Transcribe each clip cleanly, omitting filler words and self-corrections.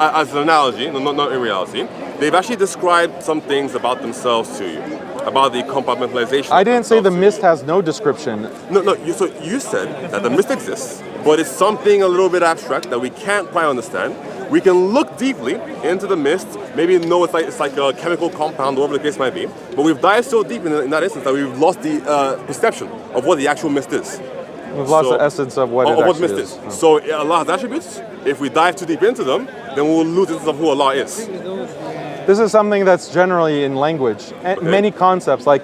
as an analogy, not in reality, they've actually described some things about themselves to you, about the compartmentalization. I didn't say the mist has no description. No. So you said that the mist exists, but it's something a little bit abstract that we can't quite understand. We can look deeply into the mist, maybe know it's like a chemical compound, whatever the case might be, but we've dived so deep in that instance that we've lost the perception of what the actual mist is. We've lost the essence of what it actually is. So Allah has attributes. If we dive too deep into them, then we'll lose the essence of who Allah is. This is something that's generally in language. Okay. Many concepts, like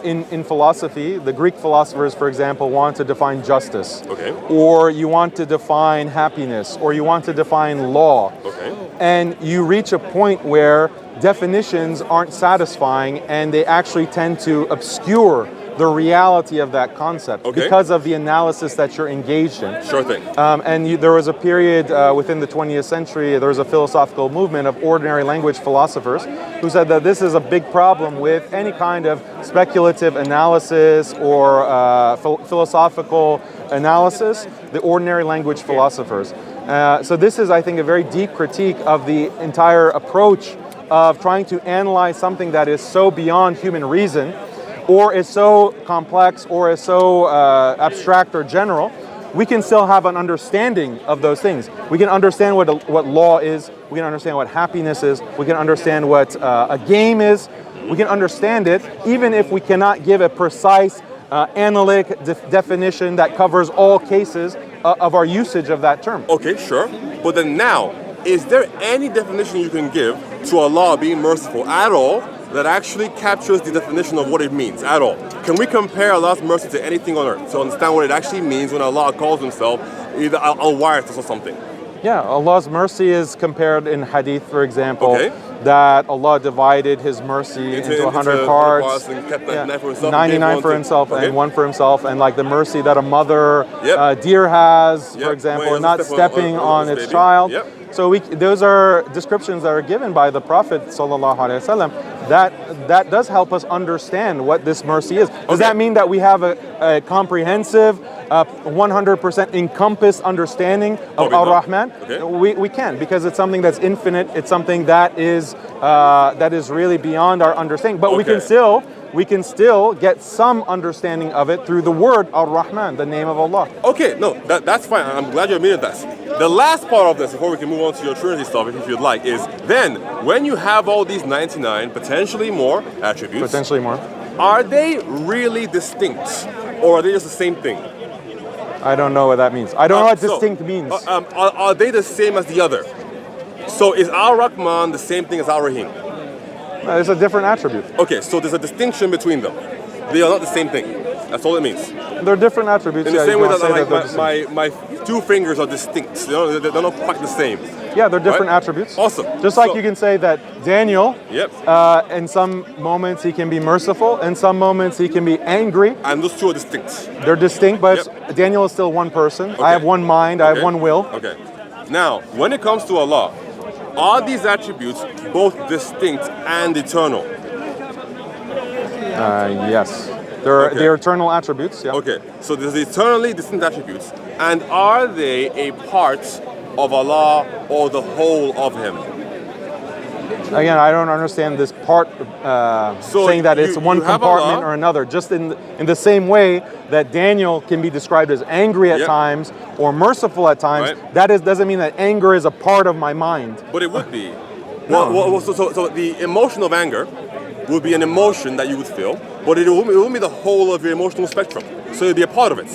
in philosophy, the Greek philosophers, for example, want to define justice. Okay. Or you want to define happiness, or you want to define law. Okay. And you reach a point where definitions aren't satisfying and they actually tend to obscure the reality of that concept because of the analysis that you're engaged in. Sure thing. There was a period within the 20th century, there was a philosophical movement of ordinary language philosophers who said that this is a big problem with any kind of speculative analysis or philosophical analysis, the ordinary language philosophers. So this is, I think, a very deep critique of the entire approach of trying to analyze something that is so beyond human reason, or is so complex, or is so abstract or general. We can still have an understanding of those things. We can understand what law is, we can understand what happiness is, we can understand what a game is, we can understand it, even if we cannot give a precise analytic definition that covers all cases of our usage of that term. Okay, sure. But then now, is there any definition you can give to Allah being merciful at all that actually captures the definition of what it means at all? Can we compare Allah's mercy to anything on earth to understand what it actually means when Allah calls himself either al-Warith or something? Yeah, Allah's mercy is compared in hadith, for example, that Allah divided his mercy into 100 parts, and kept 99 for himself, 99 for himself and one for himself, and like the mercy that a mother deer has, for example, not stepping on its child. So those are descriptions that are given by the Prophet ﷺ that does help us understand what this mercy is. Does that mean that we have a comprehensive, 100% encompassed understanding of Ar-Rahman? We can, because it's something that's infinite. It's something that is really beyond our understanding. But we can still get some understanding of it through the word Ar-Rahman, the name of Allah. Okay, no, that's fine. I'm glad you admitted that. The last part of this, before we can move on to your Trinity stuff, if you'd like, is then when you have all these 99, potentially more attributes, are they really distinct, or are they just the same thing? I don't know what that means. I don't know what distinct means. Are they the same as the other? So is Ar-Rahman the same thing as Ar-Rahim? No, it's a different attribute. Okay, so there's a distinction between them. They are not the same thing. That's all it means. They're different attributes. In the same way that my two fingers are distinct. They're not quite the same. Yeah, they're different attributes. Awesome. Just like you can say that Daniel, in some moments he can be merciful, in some moments he can be angry. And those two are distinct. They're distinct, but Daniel is still one person. I have one mind, I have one will. Okay. Now, when it comes to Allah, are these attributes both distinct and eternal? Yes. They're eternal attributes, Okay, so there's eternally distinct attributes. And are they a part of Allah or the whole of Him? Again, I don't understand this part saying that it's one compartment or another. Just in the same way that Daniel can be described as angry at times or merciful at times, that doesn't mean that anger is a part of my mind. But it would be. So the emotion of anger would be an emotion that you would feel, but it wouldn't be the whole of your emotional spectrum. So it'd be a part of it,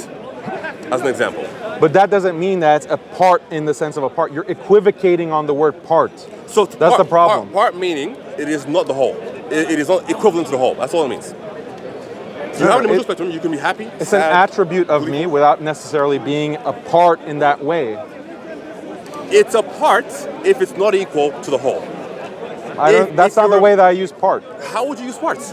as an example. But that doesn't mean that it's a part in the sense of a part. You're equivocating on the word part. So that's the problem. Part meaning it is not the whole. It is not equivalent to the whole. That's all it means. So you have an emotional spectrum, you can be happy, it's sad, an attribute of me without necessarily being a part in that way. It's a part if it's not equal to the whole. That's not the way that I use part. How would you use parts?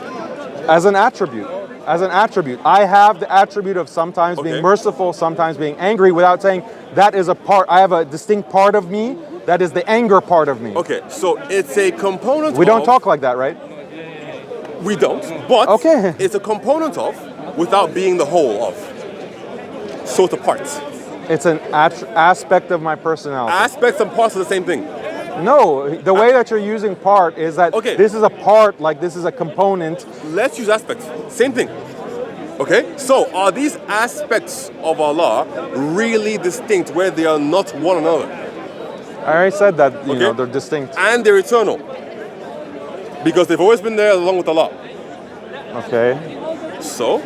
As an attribute. As an attribute. I have the attribute of sometimes being merciful, sometimes being angry, without saying that is a part. I have a distinct part of me that is the anger part of me. Okay, so it's a component We don't talk like that, right? We don't, but it's a component of without being the whole of. So it's a part. It's an aspect of my personality. Aspects and parts are the same thing. No, the way that you're using part is that Okay. this is a part, like this is a component. Let's use aspects. Same thing. Okay? So, are these aspects of Allah really distinct where they are not one another? I already said that, you Okay. know, they're distinct. And they're eternal. Because they've always been there along with Allah. Okay. So,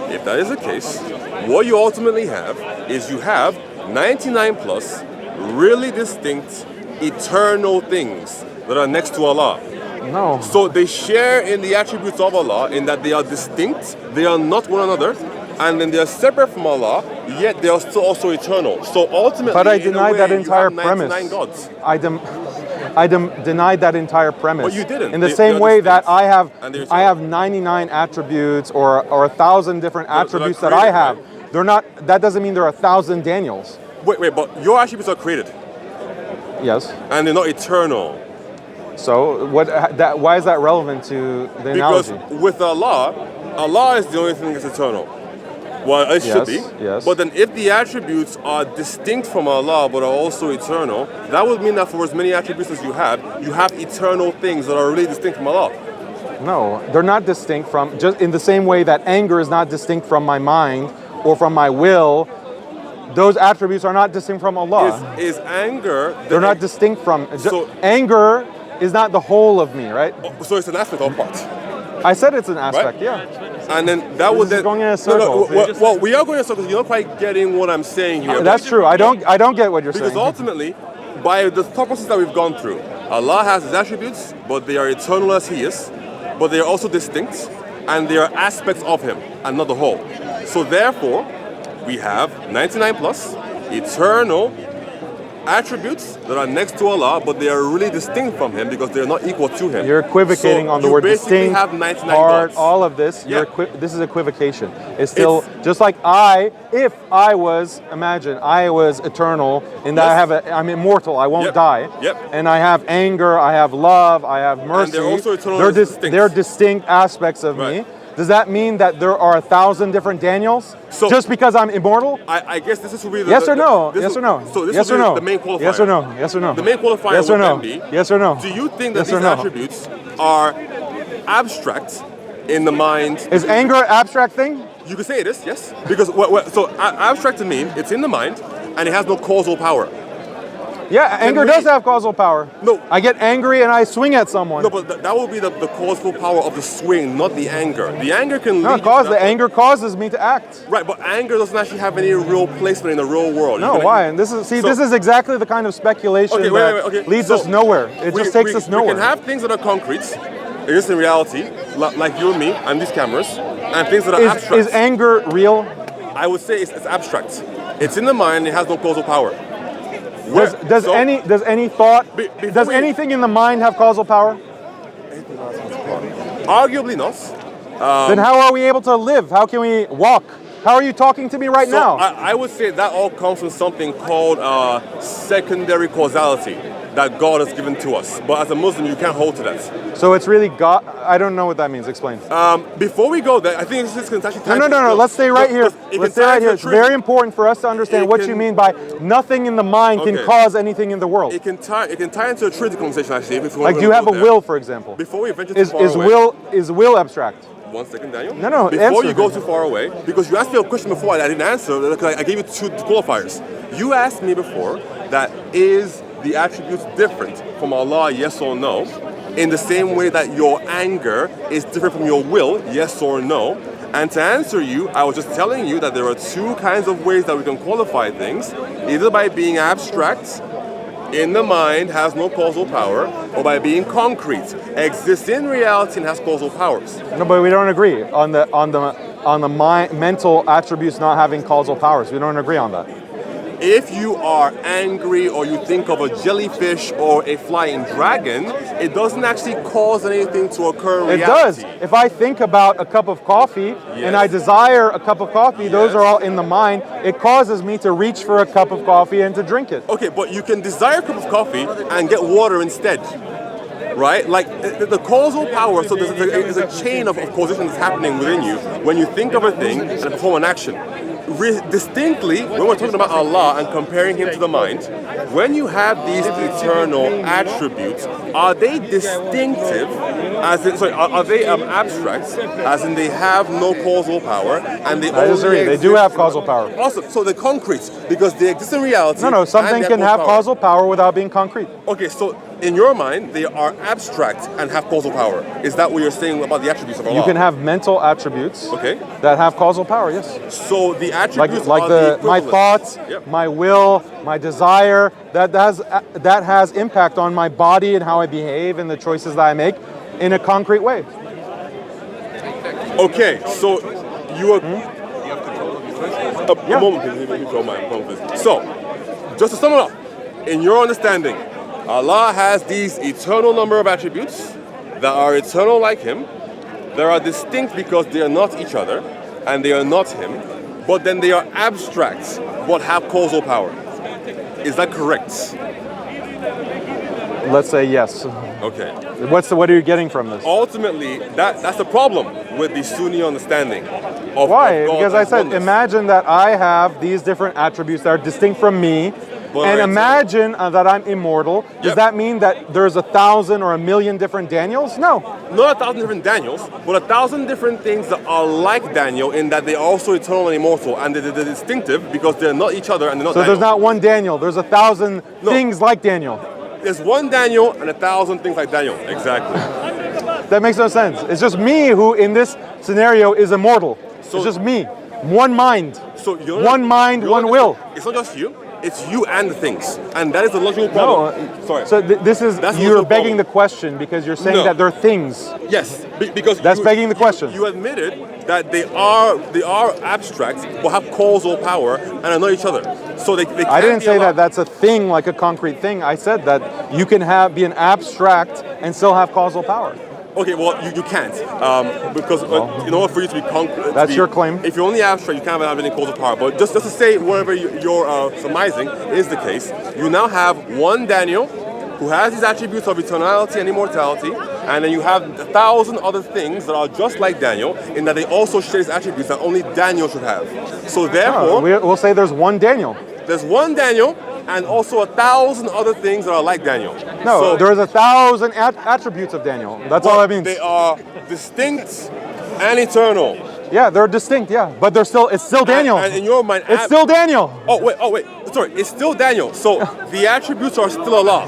if that is the case, what you ultimately have is you have 99 plus really distinct eternal things that are next to Allah. No. So they share in the attributes of Allah in that they are distinct, they are not one another, and then they are separate from Allah, yet they are still also eternal. So ultimately, But I in a denied way, that you entire have 99 premise. gods. I denied that entire premise. But you didn't. In the They same are way that distinct, and they're I have 99 attributes or 1,000 different That are attributes that I created, have. right? They're not. That doesn't mean there are 1,000 Daniels. Wait, but your attributes are created, Yes. and they're not eternal. So why is that relevant to the Because analogy? with Allah, Allah is the only thing that's eternal. Well, it should be. Yes. But then if the attributes are distinct from Allah but are also eternal, that would mean that for as many attributes as you have eternal things that are really distinct from Allah. No, they're not distinct from, just in the same way that anger is not distinct from my mind or from my will, those attributes are not distinct from Allah. Is anger... They're not distinct from, So- anger is not the whole of me, right? So it's an aspect or part. I said it's an aspect, Right? yeah. And then that would This is then... going in a circle. Well, we are going in a circle. You're not quite getting what I'm saying here. That's true. I don't get what you're Because saying. ultimately, by the thought process that we've gone through, Allah has His attributes, but they are eternal as He is, but they are also distinct, and they are aspects of Him, and not the whole. So therefore, we have 99 plus eternal attributes that are next to Allah, but they are really distinct from Him because they are not equal to Him. You're equivocating So on the you word basically distinct, have 99 part, gods. all of this. Yeah. This is equivocation. It's still just like if I was, imagine I was eternal in that Yes. I'm immortal. I won't Yep. die. Yep. And I have anger. I have love. I have mercy. they're also eternal They're and distinct. They're distinct aspects of Right. me. Does that mean that there are 1,000 different Daniels So- just because I'm immortal? I guess this will be the... Yes or no? this Yes will- or no? So this Yes will or be no? the main qualifier. Yes or no? Yes or no? The main qualifier Yes or would no? then be... Yes or no? Do you think that Yes or these no? attributes are abstract in the mind? Is anger an abstract thing? You could say it is, yes. Because abstract to me, it's in the mind, and it has no causal power. Yeah, anger we- does have causal power. No. I get angry and I swing at someone. No, but that will be the causal power of the swing, not the anger. The anger can lead No, you to the that. anger causes me to act. Right, but anger doesn't actually have any real placement in the real world. No, why? And this is exactly the kind of speculation Okay, that okay. leads So, us nowhere. It just takes us nowhere. We can have things that are concrete, just in reality, like you and me and these cameras, and things that are abstract. Is anger real? I would say it's abstract. It's in the mind. It has no causal power. Does any thought? Does anything in the mind have causal power? Arguably not. Then how are we able to live? How can we walk? How are you talking to me right So now? I would say that all comes from something called secondary causality that God has given to us. But as a Muslim, you can't hold to that. So it's really God. I don't know what that means. Explain. Before we go there, I think this can actually... No. Let's stay right here. Let's stay right here. It's very important for us to understand what you mean by nothing in the mind can Okay. cause anything in the world. It can tie into a Trinity conversation, actually. If Like, do you have a will, for example? Before we venture too far away... Is will abstract? 1 second, Daniel. No, Before answer you go me. too far away, because you asked me a question before I didn't answer, because I gave you two qualifiers. You asked me before that is the attributes different from Allah, yes or no, in the same way that your anger is different from your will, yes or no. And to answer you, I was just telling you that there are two kinds of ways that we can qualify things, either by being abstract, in the mind, has no causal power, or by being concrete, exists in reality and has causal powers. No, but we don't agree on the mental attributes not having causal powers. We don't agree on that. If you are angry or you think of a jellyfish or a flying dragon, it doesn't actually cause anything to occur in It reality. does. If I think about a cup of coffee and I desire a cup of coffee, those are all in the mind. It causes me to reach for a cup of coffee and to drink it. Okay, but you can desire a cup of coffee and get water instead. Right? Like the causal power, so there's a chain of causation that's happening within you when you think of a thing and perform an action. distinctly, when we're talking about Allah and comparing Him to the mind, when you have these eternal attributes, are they distinctive? As in, sorry, are they abstract? As in, they have no causal power, and they I disagree. only They do have causal power. Awesome. So they're concrete because they exist in reality. No, something can have causal power without being concrete. Okay, so in your mind, they are abstract and have causal power. Is that what you're saying about the attributes of Allah? You can have mental attributes that have causal power, yes. So the attributes like my thoughts, my will, my desire, that has impact on my body and how I behave and the choices that I make in a concrete way. Okay, so you are... A moment, please. So, just to sum it up, in your understanding, Allah has these eternal number of attributes that are eternal like Him. They are distinct because they are not each other and they are not Him, but then they are abstract but have causal power. Is that correct? Let's say yes. Okay. What are you getting from this? Ultimately, that's the problem with the Sunni understanding of Why? of God Because I as said, oneness. imagine that I have these different attributes that are distinct from me, and imagine that I'm immortal. Does that mean that there's 1,000 or 1,000,000 different Daniels? No. Not 1,000 different Daniels, but 1,000 different things that are like Daniel in that they are also eternal and immortal, and they're distinctive because they're not each other and they're not So Daniel. there's not one Daniel. There's 1,000 things like Daniel. There's one Daniel and 1,000 things like Daniel. Exactly. That makes no sense. It's just me who, in this scenario, is immortal. So, it's just me. One mind. So one mind, one will. It's not just you. It's you and the things, and that is the logical problem. No, sorry. So this is you're begging the question because you're saying that they're things. Yes, because that's begging the question. You admitted that they are abstract, but have causal power and are not each other. So they I didn't say that that's a thing like a concrete thing. I said that you can be an abstract and still have causal power. Okay, well, you can't. Because in order for you to be concrete... That's your claim. If you're only abstract, you can't have any causal power. But just to say whatever you're surmising is the case, you now have one Daniel who has these attributes of eternality and immortality, and then you have 1,000 other things that are just like Daniel in that they also share these attributes that only Daniel should have. So therefore... we'll say there's one Daniel. There's one Daniel and also 1,000 other things that are like Daniel. No, so, there's 1,000 attributes of Daniel. That's all that means. They are distinct and eternal. Yeah, they're distinct, but it's still Daniel. And in your mind... It's still Daniel. Oh, wait. Sorry, it's still Daniel. So the attributes are still Allah.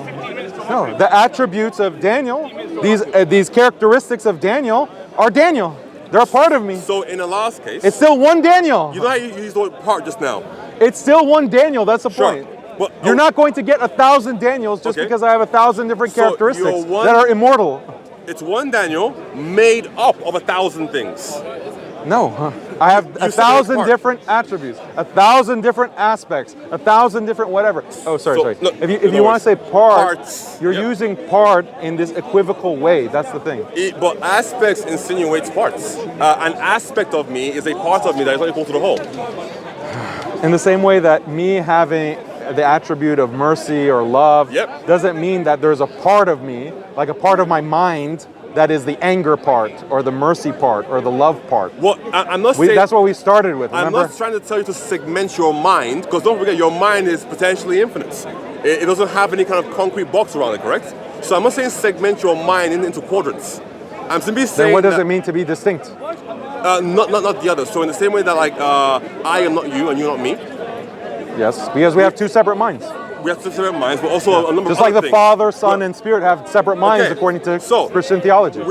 No, the attributes of Daniel, these characteristics of Daniel are Daniel. They're a part of me. So in Allah's case... It's still one Daniel. You know how you used the word part just now? It's still one Daniel, that's the point. But, you're not going to get 1,000 Daniels just because I have 1,000 different characteristics that are immortal. It's one Daniel made up of 1,000 things. No, I have 1,000 different attributes, 1,000 different aspects, 1,000 different whatever. Oh, sorry. No, if you want to say parts, you're using part in this equivocal way. That's the thing. But aspects insinuates parts. An aspect of me is a part of me that is not equal to the whole. In the same way that me having the attribute of mercy or love doesn't mean that there's a part of me, like a part of my mind, that is the anger part or the mercy part or the love part. Well, I'm not saying... That's what we started with, remember? I'm not trying to tell you to segment your mind, because don't forget, your mind is potentially infinite. It doesn't have any kind of concrete box around it, correct? So I'm not saying segment your mind into quadrants. I'm simply saying... Then what does it mean to be distinct? Not the other. So in the same way that I am not you and you're not me. Yes, because we have two separate minds. We have two separate minds, but also a number just of like the things. Father, Son, and Spirit have separate minds according to Christian theology.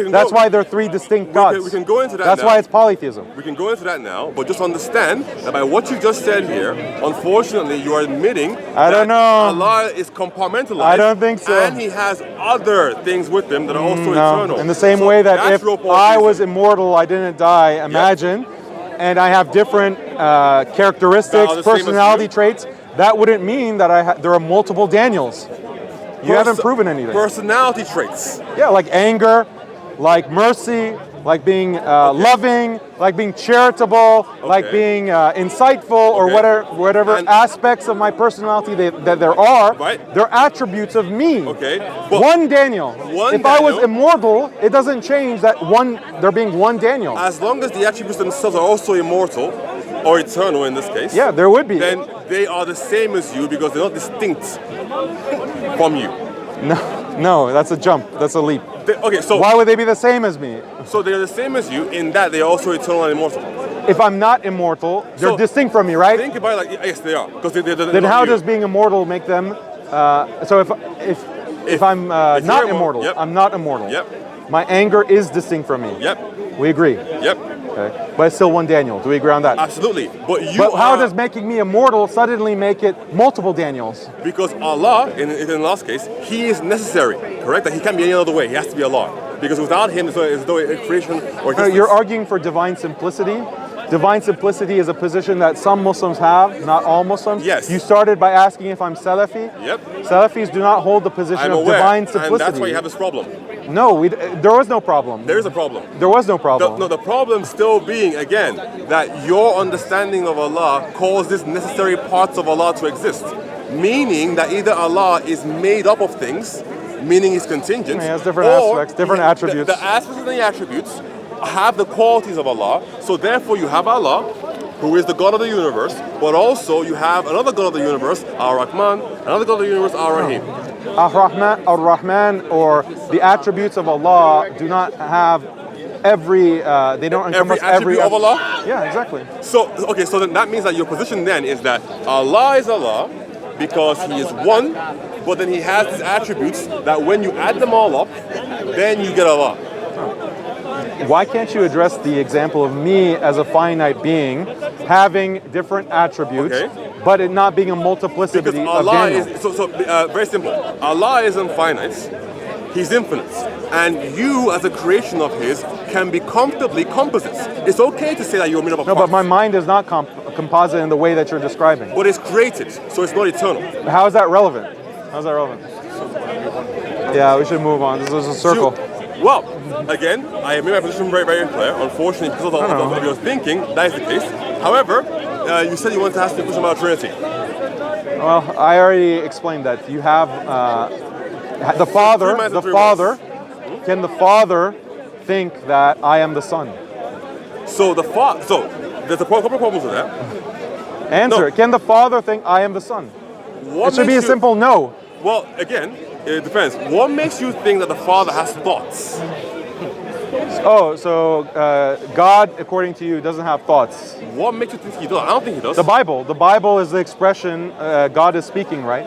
That's why they're three distinct gods. We can go into that That's now. why it's polytheism. We can go into that now, but just understand that by what you just said here, unfortunately, you are admitting that Allah is compartmentalized. I don't think so. And He has other things with Him that are also eternal. In the same way that if I was immortal, I didn't die, imagine, and I have different characteristics, personality traits, that wouldn't mean that there are multiple Daniels. You haven't proven anything. Personality traits. Yeah, like anger, like mercy, like being loving, like being charitable, like being insightful, or whatever aspects of my personality that there are. They're attributes of me. One Daniel. If I was immortal, it doesn't change that there being one Daniel. As long as the attributes themselves are also immortal, or eternal in this case, Yeah, there would be. then they are the same as you because they're not distinct from you. No, that's a jump. That's a leap. Okay, so Why would they be the same as me? so they're the same as you in that they are also eternal and immortal. If I'm not immortal, they're So, distinct from me, right? Think about it like yes, they are because they're Then not how you. does being immortal make them? So if I'm if not you're immortal, yep. I'm not immortal. Yep. My anger is distinct from me. Yep. We agree. Yep. Okay. But it's still one Daniel. Do we agree on that? Absolutely. But you But how are, does making me immortal suddenly make it multiple Daniels? because Allah, in the last case, He is necessary, correct? That He can't be any other way. He has to be Allah. Because without Him, there's no creation or existence. You're arguing for divine simplicity. Divine simplicity is a position that some Muslims have, not all Muslims. Yes. You started by asking if I'm Salafi. Yep. Salafis do not hold the position I'm of aware, divine simplicity. and that's why you have this problem. No, there was no problem. There is a problem. There was no problem. The problem still being, again, that your understanding of Allah causes necessary parts of Allah to exist. Meaning that either Allah is made up of things, meaning He's contingent. He has different or aspects, different attributes. The aspects and the attributes have the qualities of Allah. So therefore you have Allah, who is the God of the universe, but also you have another God of the universe, Ar-Rahman, another God of the universe, Ar-Rahim. Ar-Rahman, or the attributes of Allah, do not have they don't encompass Every attribute of Allah? Yeah, exactly. So, okay, so then that means that your position then is that Allah is Allah because He is one, but then He has these attributes that when you add them all up, then you get Allah. Why can't you address the example of me as a finite being having different attributes, Okay. but it not being a multiplicity Because of Allah Daniel? is, very simple. Allah is infinite, He's infinite. And you, as a creation of His, can be comfortably composites. It's okay to say that you're made up of No, parts. but my mind is not composite in the way that you're describing. But it's created, so it's not eternal. How is that relevant? How's that relevant? Yeah, we should move on. This is a circle. Well, again, I have made my position very, very clear. Unfortunately, because of your thinking, that is the case. However, you said you wanted to ask me a question about Trinity. Well, I already explained that. You have the Father. minds The and three Father. Can the Father think that I am the Son? So there's a couple of problems with that. Answer. No. Can the Father think I am the Son? What It should be a makes you- simple no. Well, again, it depends. What makes you think that the Father has thoughts? Oh, so God, according to you, doesn't have thoughts. What makes you think He does? I don't think He does. The Bible is the expression God is speaking, right?